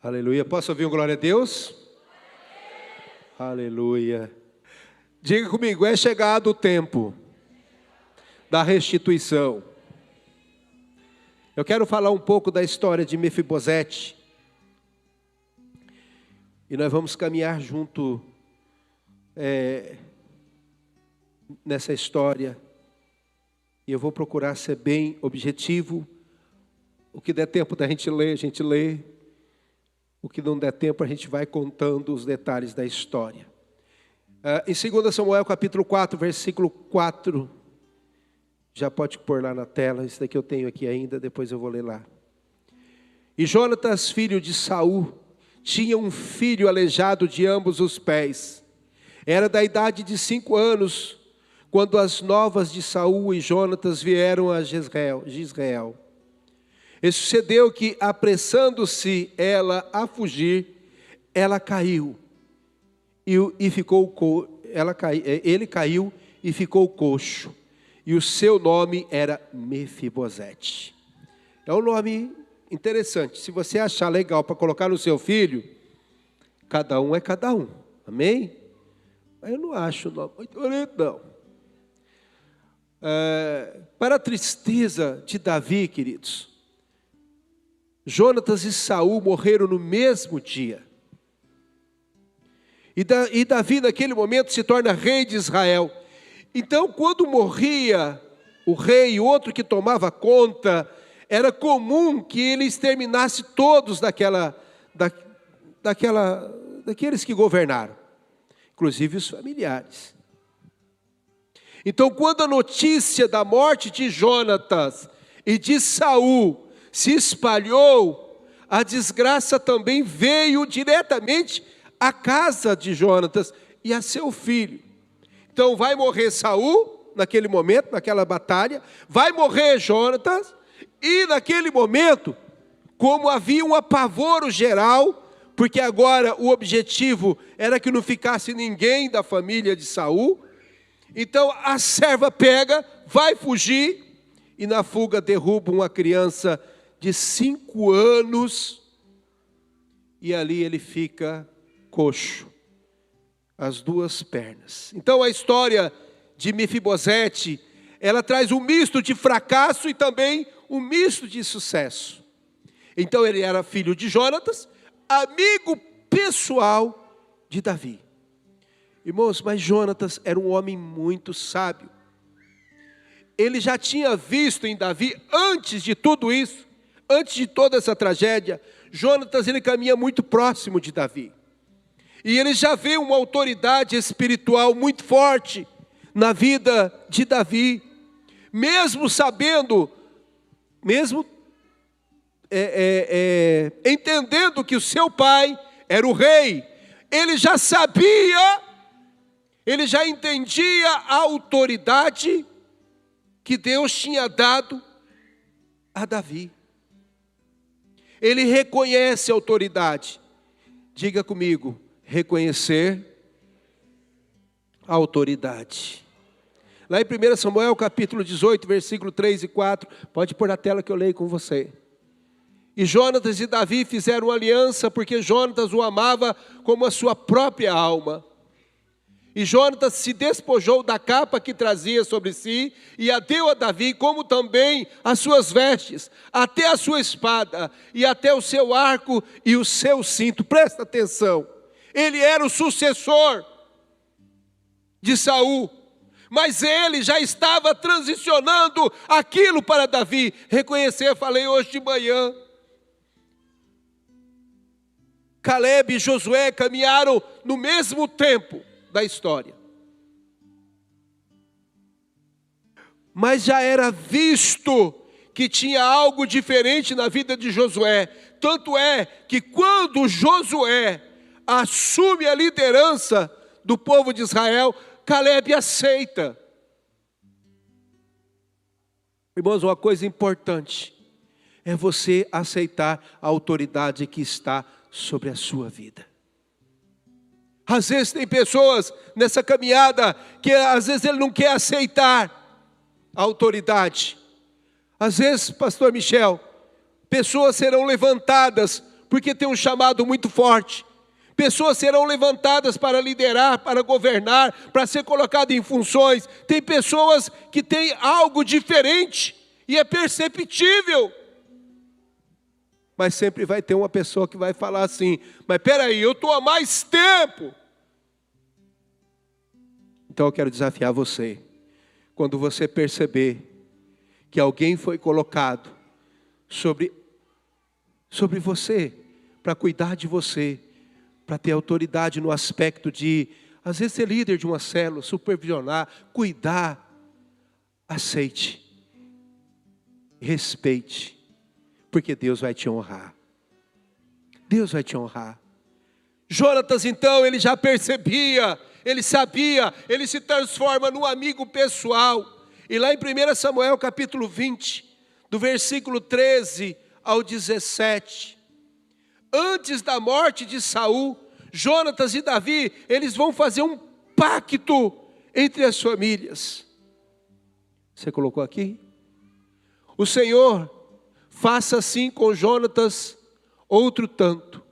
Aleluia. Posso ouvir um glória a Deus? Aleluia. Diga comigo, é chegado o tempo da restituição. Eu quero falar um pouco da história de Mefibosete. E nós vamos caminhar junto nessa história. E eu vou procurar ser bem objetivo. O que der tempo da gente ler, a gente lê. O que não der tempo, a gente vai contando os detalhes da história. Em 2 Samuel, capítulo 4, versículo 4. Já pode pôr lá na tela, isso daqui eu tenho aqui ainda, depois eu vou ler lá. E Jonatas, filho de Saul, tinha um filho aleijado de ambos os pés. Era da idade de 5 anos, quando as novas de Saul e Jonatas vieram a Jezreel. E sucedeu que, apressando-se ela a fugir, ela caiu. Ele caiu e ficou coxo. E o seu nome era Mefibosete. É um nome interessante. Se você achar legal para colocar no seu filho, cada um é cada um. Amém? Mas eu não acho o nome muito bonito, não. Para a tristeza de Davi, queridos, Jonatas e Saul morreram no mesmo dia. E Davi, naquele momento, se torna rei de Israel. Então, quando morria o rei e outro que tomava conta, era comum que ele exterminasse todos daqueles que governaram, inclusive os familiares. Então, quando a notícia da morte de Jonatas e de Saul se espalhou, a desgraça também veio diretamente à casa de Jonatas e a seu filho. Então vai morrer Saul, naquele momento, naquela batalha, vai morrer Jonatas, e naquele momento, como havia um apavoro geral, porque agora o objetivo era que não ficasse ninguém da família de Saul, então a serva pega, vai fugir, e na fuga derruba uma criança de 5 anos, e ali ele fica coxo, as 2 pernas. Então a história de Mefibosete, ela traz um misto de fracasso e também um misto de sucesso. Então ele era filho de Jonatas, amigo pessoal de Davi. Irmãos, mas Jonatas era um homem muito sábio. Ele já tinha visto em Davi, antes de tudo isso, antes de toda essa tragédia, Jonatas ele caminha muito próximo de Davi. E ele já vê uma autoridade espiritual muito forte na vida de Davi. Mesmo sabendo, entendendo que o seu pai era o rei, ele já sabia, ele já entendia a autoridade que Deus tinha dado a Davi. Ele reconhece a autoridade. Diga comigo, reconhecer a autoridade. Lá em 1 Samuel, capítulo 18, versículo 3 e 4, pode pôr na tela que eu leio com você. E Jonatas e Davi fizeram uma aliança, porque Jonatas o amava como a sua própria alma. E Jonatas se despojou da capa que trazia sobre si, e a deu a Davi, como também as suas vestes, até a sua espada, e até o seu arco e o seu cinto. Presta atenção, ele era o sucessor de Saul, mas ele já estava transicionando aquilo para Davi. Reconhecer, falei hoje de manhã, Caleb e Josué caminharam no mesmo tempo da história, mas já era visto que tinha algo diferente na vida de Josué. Tanto é que quando Josué assume a liderança do povo de Israel, Caleb aceita. Irmãos, uma coisa importante é você aceitar a autoridade que está sobre a sua vida. Às vezes tem pessoas nessa caminhada que às vezes ele não quer aceitar a autoridade. Às vezes, pastor Michel, pessoas serão levantadas porque tem um chamado muito forte. Pessoas serão levantadas para liderar, para governar, para ser colocado em funções. Tem pessoas que têm algo diferente e é perceptível. Mas sempre vai ter uma pessoa que vai falar assim: mas peraí, eu estou há mais tempo. Então eu quero desafiar você. Quando você perceber que alguém foi colocado sobre você, para cuidar de você, para ter autoridade no aspecto de, às vezes, ser líder de uma célula, supervisionar, cuidar, aceite, respeite, porque Deus vai te honrar. Deus vai te honrar. Jonatas, então, ele já percebia, ele sabia, ele se transforma num amigo pessoal. E lá em 1 Samuel capítulo 20, do versículo 13 ao 17, antes da morte de Saul, Jonatas e Davi, eles vão fazer um pacto entre as famílias. Você colocou aqui? O Senhor faça assim com Jonatas outro tanto.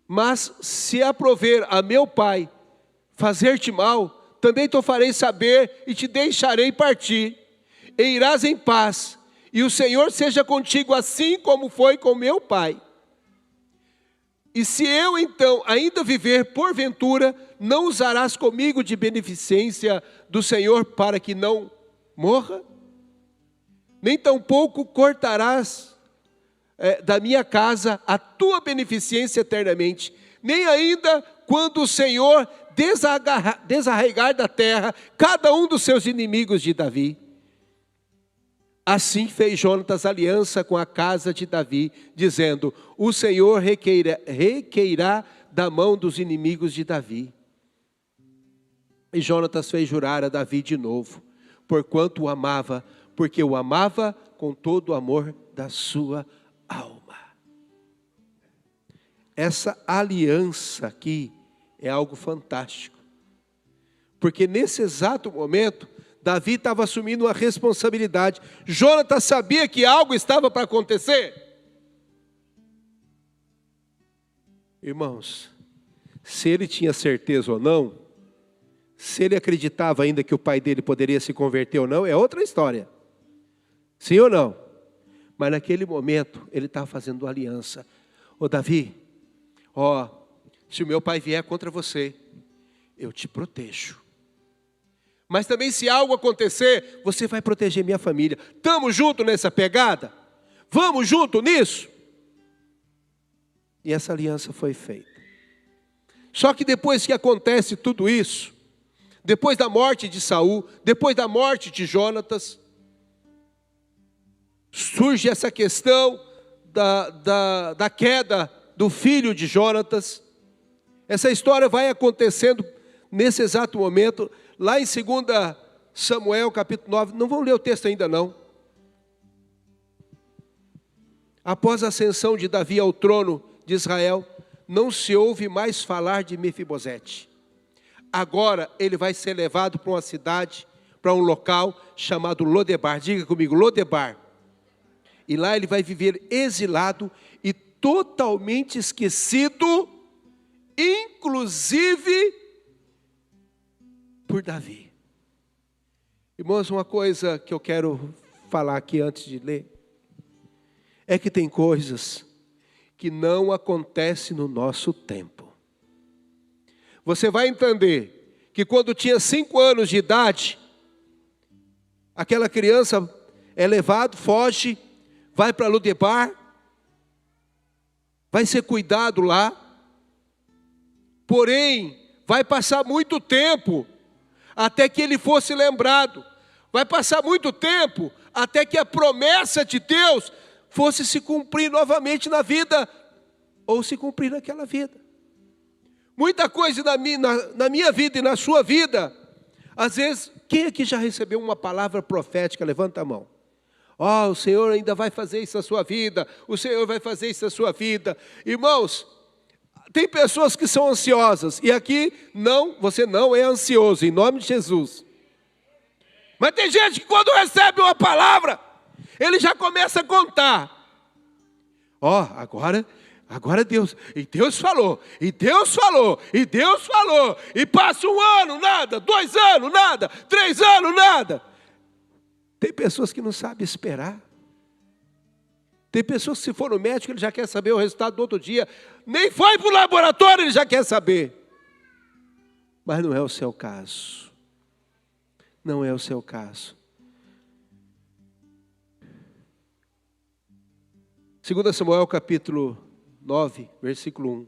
Mas se aprover a meu pai fazer-te mal, também te farei saber e te deixarei partir. E irás em paz, e o Senhor seja contigo assim como foi com meu pai. E se eu então ainda viver porventura, não usarás comigo de beneficência do Senhor para que não morra? Nem tampouco cortarás da minha casa a tua beneficência eternamente, nem ainda quando o Senhor desarraigar da terra cada um dos seus inimigos de Davi. Assim fez Jonatas aliança com a casa de Davi, dizendo: o Senhor requeirá da mão dos inimigos de Davi. E Jonatas fez jurar a Davi de novo, porquanto o amava, porque o amava com todo o amor da sua alma. Essa aliança aqui é algo fantástico, porque nesse exato momento, Davi estava assumindo uma responsabilidade. Jonatas sabia que algo estava para acontecer. Irmãos, se ele tinha certeza ou não, se ele acreditava ainda que o pai dele poderia se converter ou não, é outra história. Sim ou não? Mas naquele momento, ele estava fazendo aliança. Ô Davi, se o meu pai vier contra você, eu te protejo. Mas também se algo acontecer, você vai proteger minha família. Estamos juntos nessa pegada? Vamos junto nisso? E essa aliança foi feita. Só que depois que acontece tudo isso, depois da morte de Saul, depois da morte de Jonatas, surge essa questão da queda do filho de Jonatas. Essa história vai acontecendo nesse exato momento, lá em 2 Samuel capítulo 9, não vamos ler o texto ainda não. Após a ascensão de Davi ao trono de Israel, não se ouve mais falar de Mefibosete. Agora ele vai ser levado para uma cidade, para um local chamado Lodebar. Diga comigo, Lodebar. E lá ele vai viver exilado e totalmente esquecido, inclusive por Davi. Irmãos, uma coisa que eu quero falar aqui antes de ler, é que tem coisas que não acontecem no nosso tempo. Você vai entender que quando tinha 5 anos de idade, aquela criança é levado, foge, vai para Lodebar, vai ser cuidado lá, porém, vai passar muito tempo até que ele fosse lembrado. Vai passar muito tempo até que a promessa de Deus fosse se cumprir novamente na vida, ou se cumprir naquela vida. Muita coisa na minha vida e na sua vida, às vezes, quem aqui já recebeu uma palavra profética? Levanta a mão. O Senhor ainda vai fazer isso na sua vida, o Senhor vai fazer isso na sua vida. Irmãos, tem pessoas que são ansiosas, e aqui você não é ansioso, em nome de Jesus. Mas tem gente que quando recebe uma palavra, ele já começa a contar. Ó, agora Deus, e Deus falou, e Deus falou, e Deus falou, e passa 1 ano, nada, 2 anos, nada, 3 anos, nada. Tem pessoas que não sabem esperar. Tem pessoas que se for no médico, ele já quer saber o resultado do outro dia. Nem foi para o laboratório, ele já quer saber. Mas não é o seu caso. Não é o seu caso. 2 Samuel capítulo 9, versículo 1.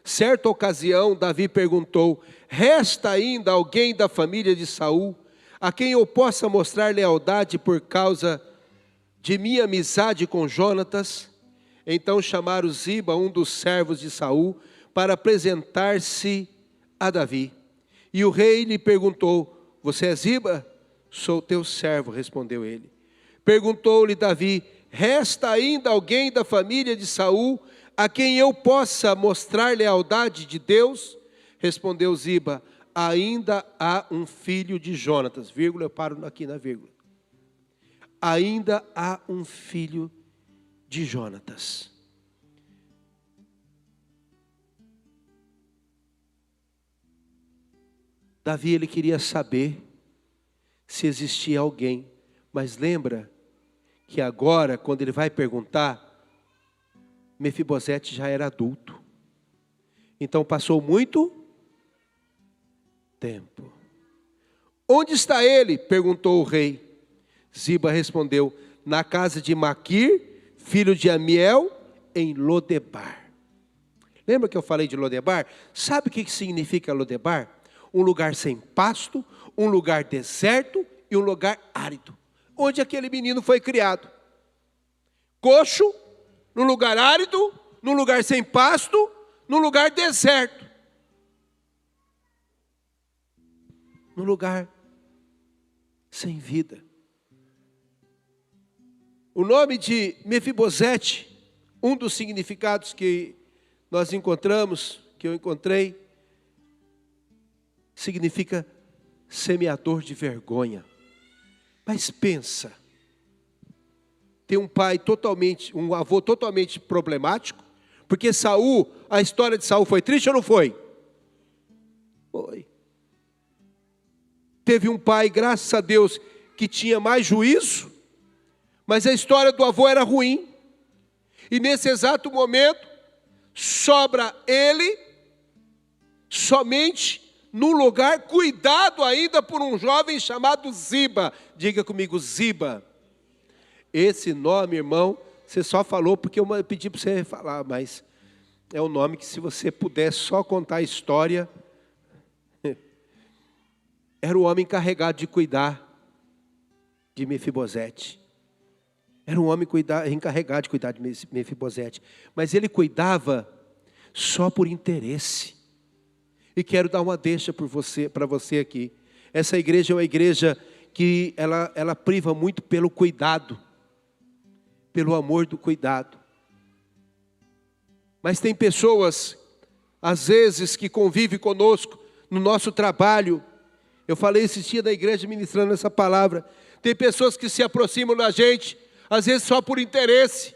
Certa ocasião, Davi perguntou: resta ainda alguém da família de Saul, a quem eu possa mostrar lealdade por causa de minha amizade com Jonatas? Então chamaram Ziba, um dos servos de Saul, para apresentar-se a Davi. E o rei lhe perguntou: você é Ziba? Sou teu servo, respondeu ele. Perguntou-lhe Davi: resta ainda alguém da família de Saul, a quem eu possa mostrar lealdade de Deus? Respondeu Ziba: ainda há um filho de Jonatas. Vírgula, eu paro aqui na vírgula. Ainda há um filho de Jonatas. Davi, ele queria saber se existia alguém, mas lembra que agora, quando ele vai perguntar, Mefibosete já era adulto. Então passou muito tempo. Onde está ele? Perguntou o rei. Ziba respondeu: na casa de Maquir, filho de Amiel, em Lodebar. Lembra que eu falei de Lodebar? Sabe o que significa Lodebar? Um lugar sem pasto, um lugar deserto e um lugar árido. Onde aquele menino foi criado. Coxo, num lugar árido, num lugar sem pasto, num lugar deserto. Num lugar sem vida. O nome de Mefibosete, um dos significados que nós encontramos, que eu encontrei, significa semeador de vergonha. Mas pensa, tem um avô totalmente problemático, porque Saul, a história de Saul foi triste ou não foi? Foi. Teve um pai, graças a Deus, que tinha mais juízo, mas a história do avô era ruim. E nesse exato momento, sobra ele, somente num lugar cuidado ainda por um jovem chamado Ziba. Diga comigo, Ziba. Esse nome, irmão, você só falou porque eu pedi para você falar, mas é um nome que, se você puder só contar a história, era o homem encarregado de cuidar de Mefibosete. Era um homem encarregado de cuidar de Mefibosete. Mas ele cuidava só por interesse. E quero dar uma deixa para você aqui. Essa igreja é uma igreja que ela priva muito pelo cuidado. Pelo amor do cuidado. Mas tem pessoas, às vezes, que convivem conosco no nosso trabalho. Eu falei esse dia da igreja ministrando essa palavra. Tem pessoas que se aproximam da gente, às vezes só por interesse.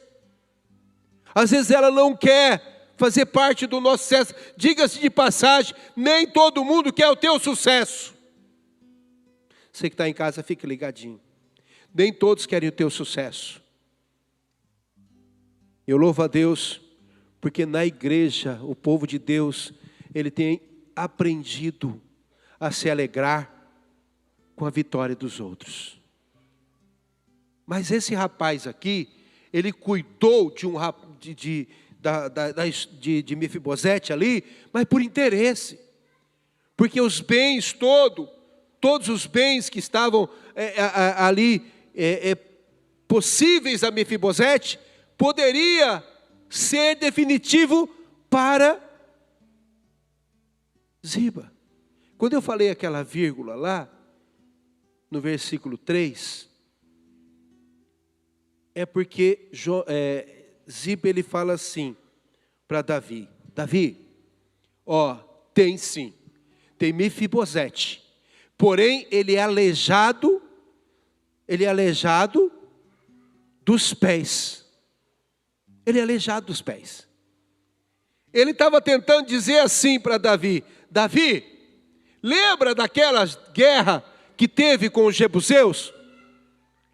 Às vezes ela não quer fazer parte do nosso sucesso. Diga-se de passagem, nem todo mundo quer o teu sucesso. Você que está em casa, fique ligadinho. Nem todos querem o teu sucesso. Eu louvo a Deus, porque na igreja, o povo de Deus, ele tem aprendido a se alegrar com a vitória dos outros. Mas esse rapaz aqui, ele cuidou de Mefibosete ali, mas por interesse. Porque os bens todos os bens que estavam ali possíveis a Mefibosete, poderia ser definitivo para Ziba. Quando eu falei aquela vírgula lá, no versículo 3, é porque Ziba, ele fala assim para Davi: Davi, tem sim, tem Mefibosete, porém ele é aleijado dos pés. Ele é aleijado dos pés. Ele estava tentando dizer assim para Davi: Davi, lembra daquela guerra que teve com os jebuseus?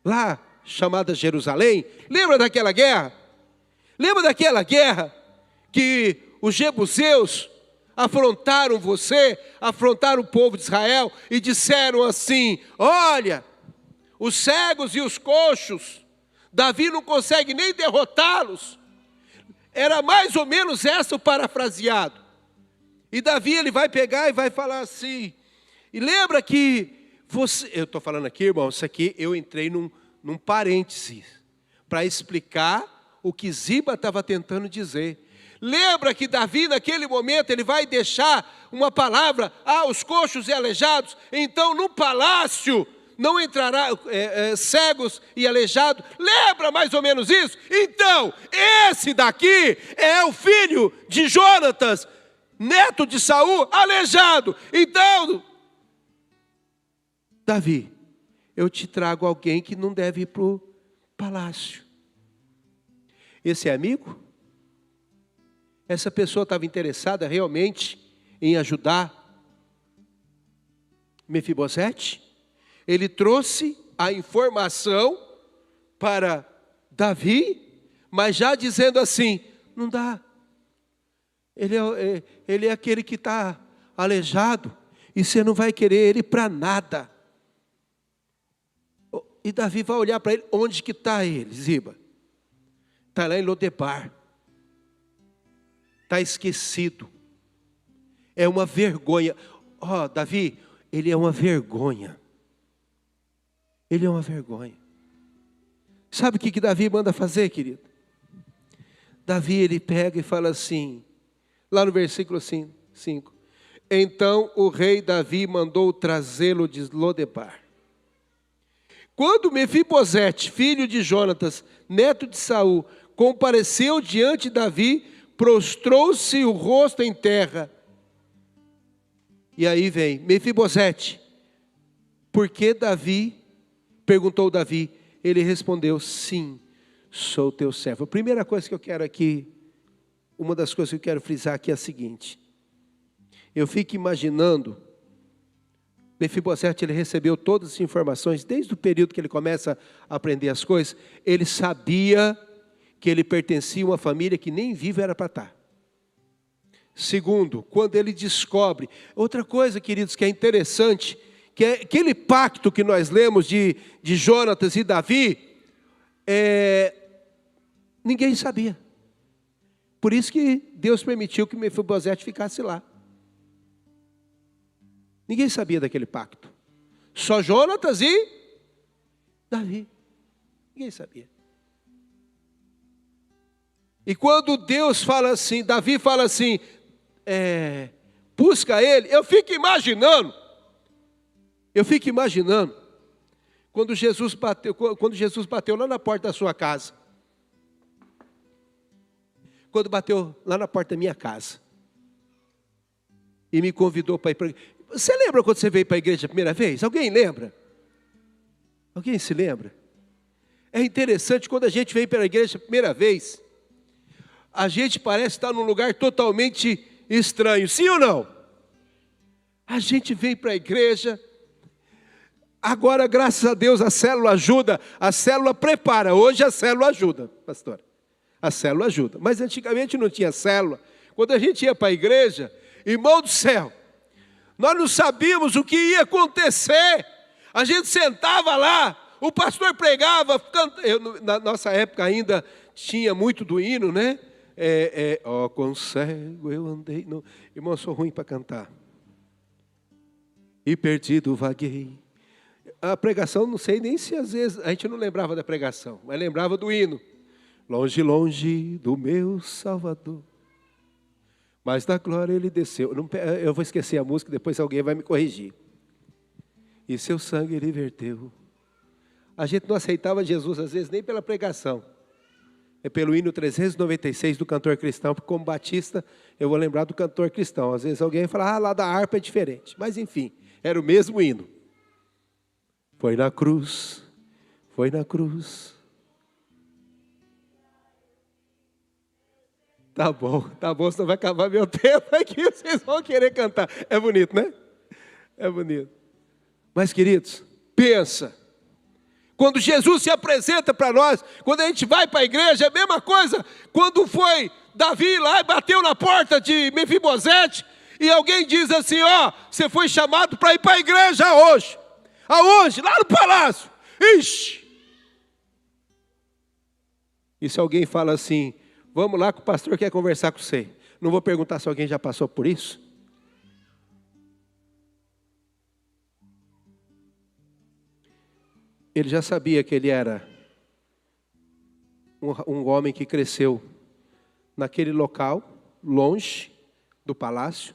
Lá, chamada Jerusalém. Lembra daquela guerra? Lembra daquela guerra que os jebuseus afrontaram você, afrontaram o povo de Israel e disseram assim: olha, os cegos e os coxos, Davi não consegue nem derrotá-los. Era mais ou menos essa o parafraseado. E Davi, ele vai pegar e vai falar assim, e lembra que você... Eu estou falando aqui, irmão, isso aqui eu entrei num parênteses, para explicar o que Ziba estava tentando dizer. Lembra que Davi, naquele momento, ele vai deixar uma palavra: os coxos e aleijados, então no palácio não entrará cegos e aleijados. Lembra mais ou menos isso? Então, esse daqui é o filho de Jonatas, neto de Saul, aleijado. Então, Davi, eu te trago alguém que não deve ir para o palácio. Esse é amigo? Essa pessoa estava interessada realmente em ajudar Mefibosete? Ele trouxe a informação para Davi, mas já dizendo assim: não dá. Ele é aquele que está aleijado, e você não vai querer ele para nada. E Davi vai olhar para ele: onde que está ele, Ziba? Está lá em Lodebar. Está esquecido. É uma vergonha. Davi, ele é uma vergonha. Ele é uma vergonha. Sabe o que Davi manda fazer, querido? Davi, ele pega e fala assim, lá no versículo 5. Então o rei Davi mandou trazê-lo de Lodebar. Quando Mefibosete, filho de Jonatas, neto de Saul, compareceu diante de Davi, prostrou-se o rosto em terra. E aí vem, Mefibosete, por que Davi? Perguntou Davi. Ele respondeu: sim, sou teu servo. A primeira coisa que eu quero aqui, uma das coisas que eu quero frisar aqui é a seguinte. Eu fico imaginando, Mefibosete, ele recebeu todas as informações, desde o período que ele começa a aprender as coisas. Ele sabia que ele pertencia a uma família que nem viva era para estar. Segundo, quando ele descobre, outra coisa, queridos, que é interessante, que é aquele pacto que nós lemos de Jonatas e Davi, ninguém sabia. Por isso que Deus permitiu que Mefibosete ficasse lá. Ninguém sabia daquele pacto. Só Jonatas e Davi. Ninguém sabia. E quando Deus fala assim, Davi fala assim, busca ele, eu fico imaginando, quando Jesus bateu lá na porta da sua casa, quando bateu lá na porta da minha casa, e me convidou para ir para a igreja. Você lembra quando você veio para a igreja a primeira vez? Alguém lembra? Alguém se lembra? É interessante, quando a gente vem para a igreja a primeira vez, a gente parece estar num lugar totalmente estranho, sim ou não? A gente vem para a igreja, agora graças a Deus a célula ajuda, a célula prepara, hoje a célula ajuda, pastor, a célula ajuda, mas antigamente não tinha célula. Quando a gente ia para a igreja, irmão do céu, nós não sabíamos o que ia acontecer, a gente sentava lá, o pastor pregava, na nossa época ainda tinha muito do hino, né? Quão cego eu andei. Não, irmão, eu sou ruim para cantar. E perdido vaguei. A pregação, não sei nem se às vezes, a gente não lembrava da pregação, mas lembrava do hino. Longe, longe do meu Salvador, mas da glória ele desceu. Eu vou esquecer a música, depois alguém vai me corrigir. E seu sangue ele verteu. A gente não aceitava Jesus, às vezes, nem pela pregação. É pelo hino 396 do cantor cristão, porque como batista, eu vou lembrar do cantor cristão. Às vezes alguém fala, lá da harpa é diferente. Mas enfim, era o mesmo hino. Foi na cruz, foi na cruz. tá bom, senão vai acabar meu tempo aqui, vocês vão querer cantar. É bonito, né? É bonito. Mas, queridos, pensa. Quando Jesus se apresenta para nós, quando a gente vai para a igreja, é a mesma coisa. Quando foi Davi lá e bateu na porta de Mefibosete, e alguém diz assim, ó, você foi chamado para ir para a igreja hoje. Aonde? Lá no palácio. Ixi! E se alguém fala assim, vamos lá que o pastor quer conversar com você. Não vou perguntar se alguém já passou por isso. Ele já sabia que ele era um homem que cresceu naquele local, longe do palácio,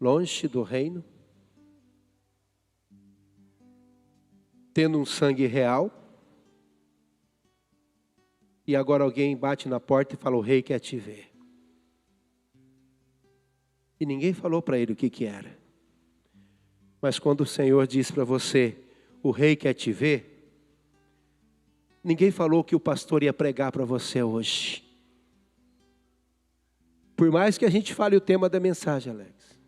longe do reino, tendo um sangue real. E agora alguém bate na porta e fala, o rei quer te ver. E ninguém falou para ele o que era. Mas quando o Senhor diz para você, o rei quer te ver, ninguém falou que o pastor ia pregar para você hoje. Por mais que a gente fale o tema da mensagem, Alex,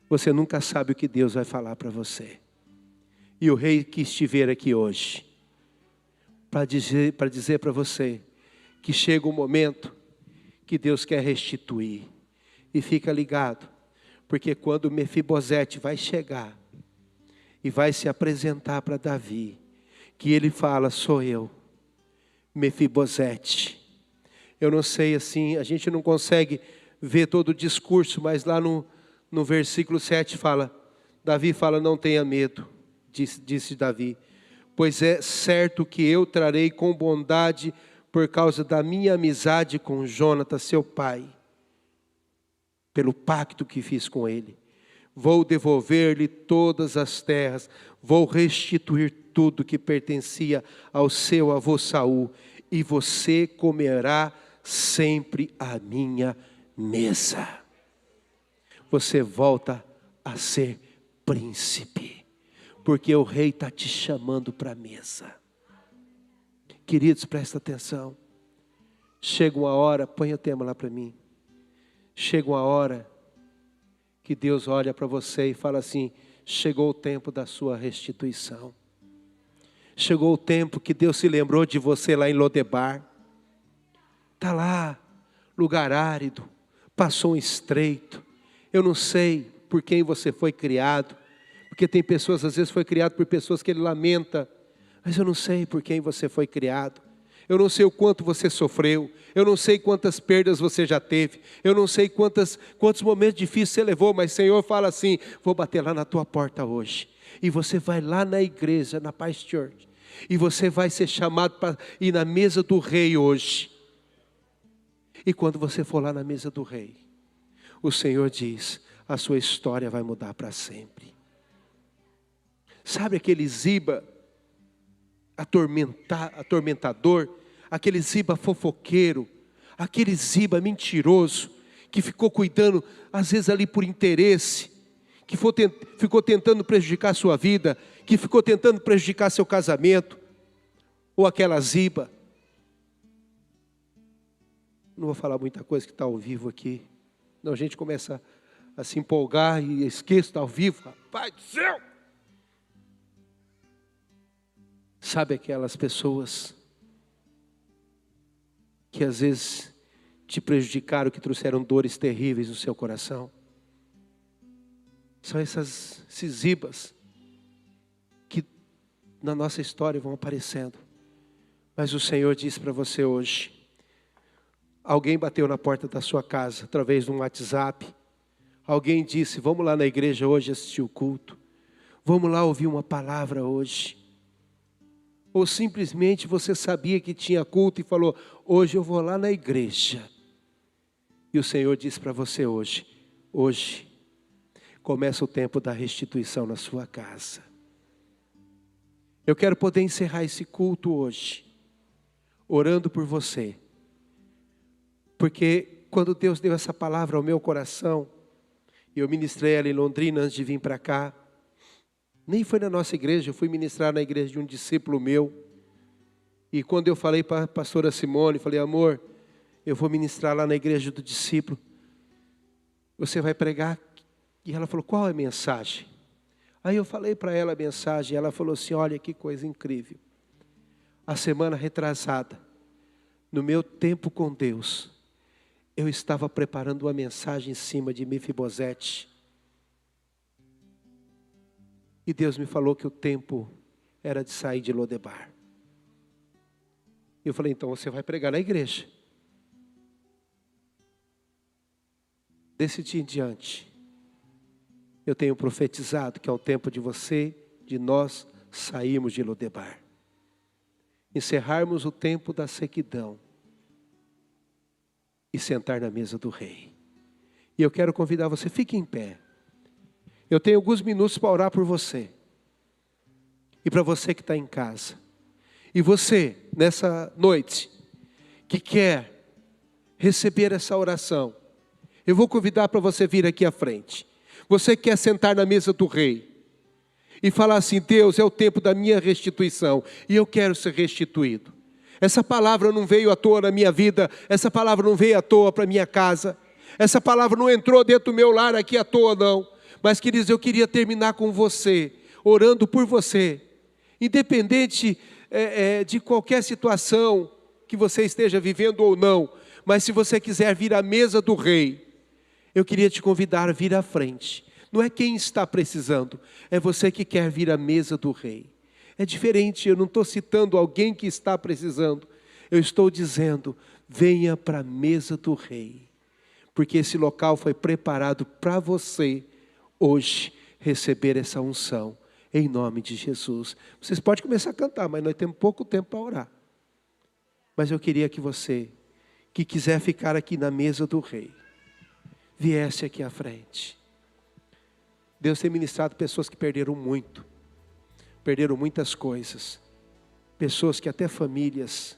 você nunca sabe o que Deus vai falar para você. E o rei quis te ver aqui hoje, para dizer para você, que chega um momento, que Deus quer restituir. E fica ligado, porque quando Mefibosete vai chegar, e vai se apresentar para Davi, que ele fala, sou eu, Mefibosete. Eu não sei assim, a gente não consegue ver todo o discurso, mas lá no versículo 7 fala, Davi fala, não tenha medo, disse Davi, pois é certo que eu trarei com bondade por causa da minha amizade com Jonatas, seu pai, pelo pacto que fiz com ele. Vou devolver-lhe todas as terras, vou restituir tudo que pertencia ao seu avô Saul, e você comerá sempre à minha mesa. Você volta a ser príncipe, porque o rei está te chamando para a mesa. Queridos, presta atenção. Chega uma hora, põe o tema lá para mim. Chega uma hora que Deus olha para você e fala assim, chegou o tempo da sua restituição. Chegou o tempo que Deus se lembrou de você lá em Lodebar. Está lá, lugar árido, passou um estreito. Eu não sei por quem você foi criado, porque tem pessoas, às vezes foi criado por pessoas que ele lamenta, mas eu não sei por quem você foi criado. Eu não sei o quanto você sofreu, eu não sei quantas perdas você já teve, eu não sei quantos momentos difíceis você levou, mas o Senhor fala assim, vou bater lá na tua porta hoje, e você vai lá na igreja, na Paz Church, e você vai ser chamado para ir na mesa do rei hoje. E quando você for lá na mesa do rei, o Senhor diz, a sua história vai mudar para sempre. Sabe aquele Ziba atormentador, aquele Ziba fofoqueiro, aquele Ziba mentiroso, que ficou cuidando, às vezes ali por interesse, que ficou tentando prejudicar a sua vida, que ficou tentando prejudicar seu casamento, ou aquela Ziba, não vou falar muita coisa que está ao vivo aqui, não, a gente começa a se empolgar e esqueça, está ao vivo, rapaz do céu! Sabe aquelas pessoas que às vezes te prejudicaram, que trouxeram dores terríveis no seu coração? São esses Zibas que na nossa história vão aparecendo. Mas o Senhor disse para você hoje, alguém bateu na porta da sua casa através de um WhatsApp, alguém disse, vamos lá na igreja hoje assistir o culto, vamos lá ouvir uma palavra hoje. Ou simplesmente você sabia que tinha culto e falou, hoje eu vou lá na igreja. E o Senhor disse para você hoje começa o tempo da restituição na sua casa. Eu quero poder encerrar esse culto hoje, orando por você. Porque quando Deus deu essa palavra ao meu coração, eu ministrei ela em Londrina antes de vir para cá, nem foi na nossa igreja, eu fui ministrar na igreja de um discípulo meu. E quando eu falei para a pastora Simone, falei, amor, eu vou ministrar lá na igreja do discípulo. Você vai pregar? E ela falou, qual é a mensagem? Aí eu falei para ela a mensagem, e ela falou assim, olha que coisa incrível. A semana retrasada, no meu tempo com Deus, eu estava preparando uma mensagem em cima de Mefibosete. E Deus me falou que o tempo era de sair de Lodebar. Eu falei, então você vai pregar na igreja. Desse dia em diante, eu tenho profetizado que é o tempo de você, de nós sairmos de Lodebar. Encerrarmos o tempo da sequidão. E sentar na mesa do rei. E eu quero convidar você, fique em pé. Eu tenho alguns minutos para orar por você. E para você que está em casa. E você, nessa noite, que quer receber essa oração, eu vou convidar para você vir aqui à frente. Você quer sentar na mesa do rei. E falar assim, Deus, é o tempo da minha restituição. E eu quero ser restituído. Essa palavra não veio à toa na minha vida, essa palavra não veio à toa para a minha casa, essa palavra não entrou dentro do meu lar aqui à toa não, mas queridos, eu queria terminar com você, orando por você, independente de qualquer situação que você esteja vivendo ou não, mas se você quiser vir à mesa do rei, eu queria te convidar a vir à frente, não é quem está precisando, é você que quer vir à mesa do rei. É diferente, eu não estou citando alguém que está precisando. Eu estou dizendo, venha para a mesa do rei. Porque esse local foi preparado para você, hoje, receber essa unção. Em nome de Jesus. Vocês podem começar a cantar, mas nós temos pouco tempo para orar. Mas eu queria que você, que quiser ficar aqui na mesa do rei, viesse aqui à frente. Deus tem ministrado pessoas que perderam muito. Perderam muitas coisas, pessoas que até famílias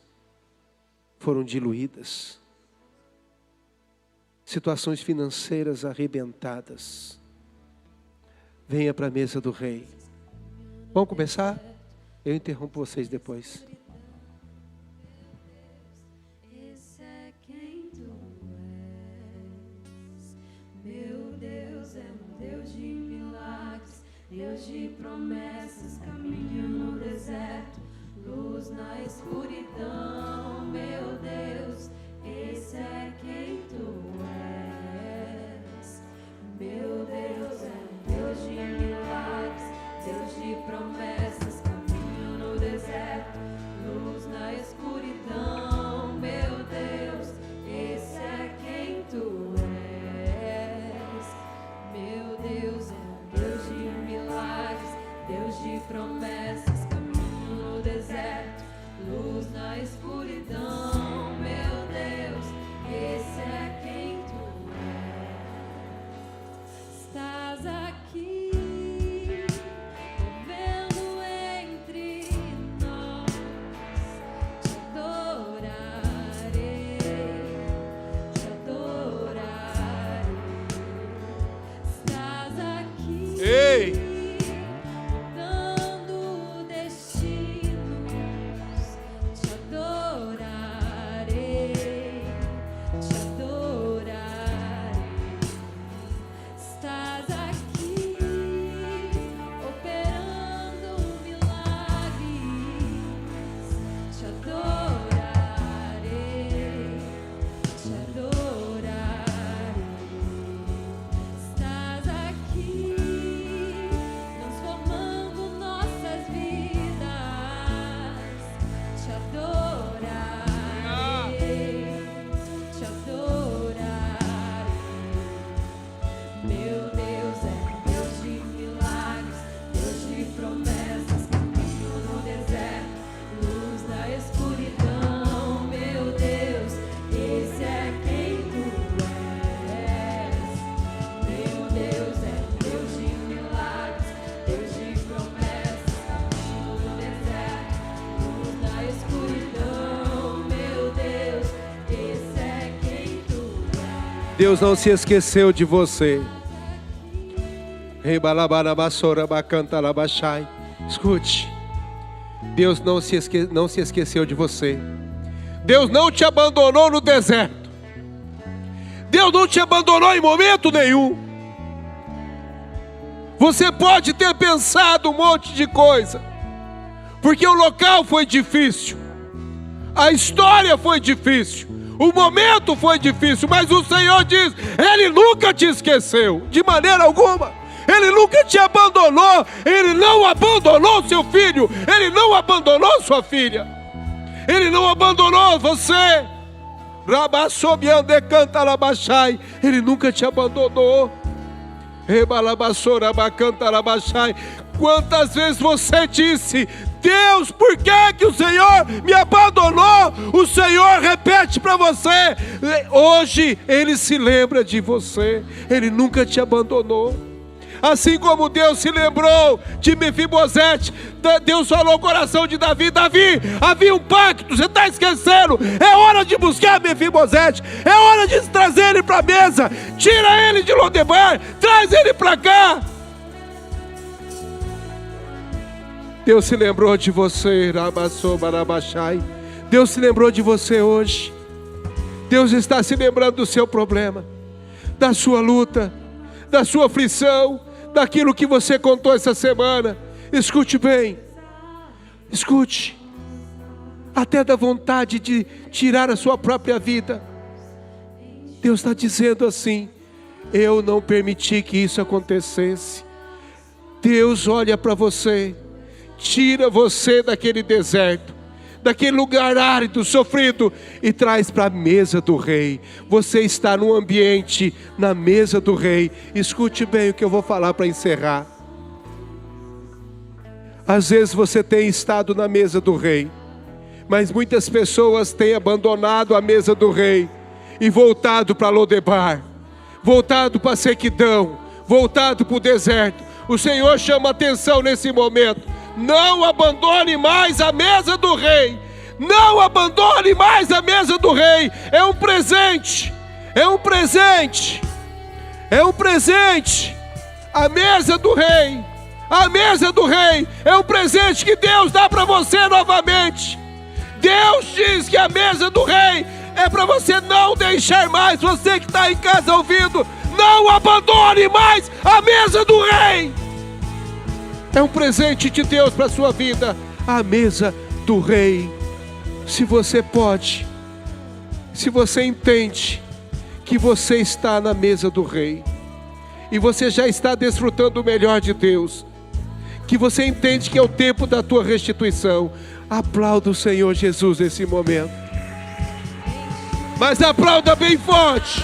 foram diluídas, situações financeiras arrebentadas. Venha para a mesa do rei. Vamos começar? Eu interrompo vocês depois. Esse é quem tu és. Meu Deus é um Deus de milagres, Deus de promessas, caminho no deserto, luz na escuridão. Meu Deus, esse é quem tu és. Meu Deus é um Deus de milagres, Deus de promessas, caminho no deserto, luz na escuridão. Meu Deus, esse é quem tu és. Meu Deus é um Deus de milagres, Deus de promessas, caminho no deserto, luz na escuridão. Meu Deus, esse é quem tu és. Estás aqui, movendo entre nós. Te adorarei, te adorarei. Estás aqui. Ei! Deus não se esqueceu de você. Escute, Deus não se esqueceu de você. Deus não te abandonou no deserto. Deus não te abandonou em momento nenhum. Você pode ter pensado um monte de coisa, porque o local foi difícil, a história foi difícil, o momento foi difícil, mas o Senhor diz, Ele nunca te esqueceu, de maneira alguma. Ele nunca te abandonou. Ele não abandonou seu filho, Ele não abandonou sua filha, Ele não abandonou você. Ele nunca te abandonou. Quantas vezes você disse, Deus, por que o Senhor me abandonou? O Senhor repete para você, hoje Ele se lembra de você. Ele nunca te abandonou. Assim como Deus se lembrou de Mefibosete, Deus falou ao coração de Davi, Davi, havia um pacto, você está esquecendo, é hora de buscar Mefibosete, é hora de trazer ele para a mesa, tira ele de Lodebar, traz ele para cá. Deus se lembrou de você, Deus se lembrou de você hoje. Deus está se lembrando do seu problema, da sua luta, da sua aflição, daquilo que você contou essa semana. Escute bem, escute, até da vontade de tirar a sua própria vida. Deus está dizendo assim, eu não permiti que isso acontecesse. Deus olha para você, tira você daquele deserto, daquele lugar árido, sofrido, e traz para a mesa do rei. Você está num ambiente, na mesa do rei. Escute bem o que eu vou falar para encerrar. Às vezes você tem estado na mesa do rei, mas muitas pessoas têm abandonado a mesa do rei e voltado para Lodebar, voltado para a sequidão, voltado para o deserto. O Senhor chama atenção nesse momento. Não abandone mais a mesa do rei. Não abandone mais a mesa do rei. É um presente. É um presente. É um presente. A mesa do rei. A mesa do rei é um presente que Deus dá para você novamente. Deus diz que a mesa do rei é para você não deixar mais. Você que está em casa ouvindo, não abandone mais a mesa do rei. É um presente de Deus para a sua vida, a mesa do rei. Se você pode, se você entende que você está na mesa do rei, e você já está desfrutando o melhor de Deus, que você entende que é o tempo da tua restituição, aplauda o Senhor Jesus nesse momento. Mas aplauda bem forte.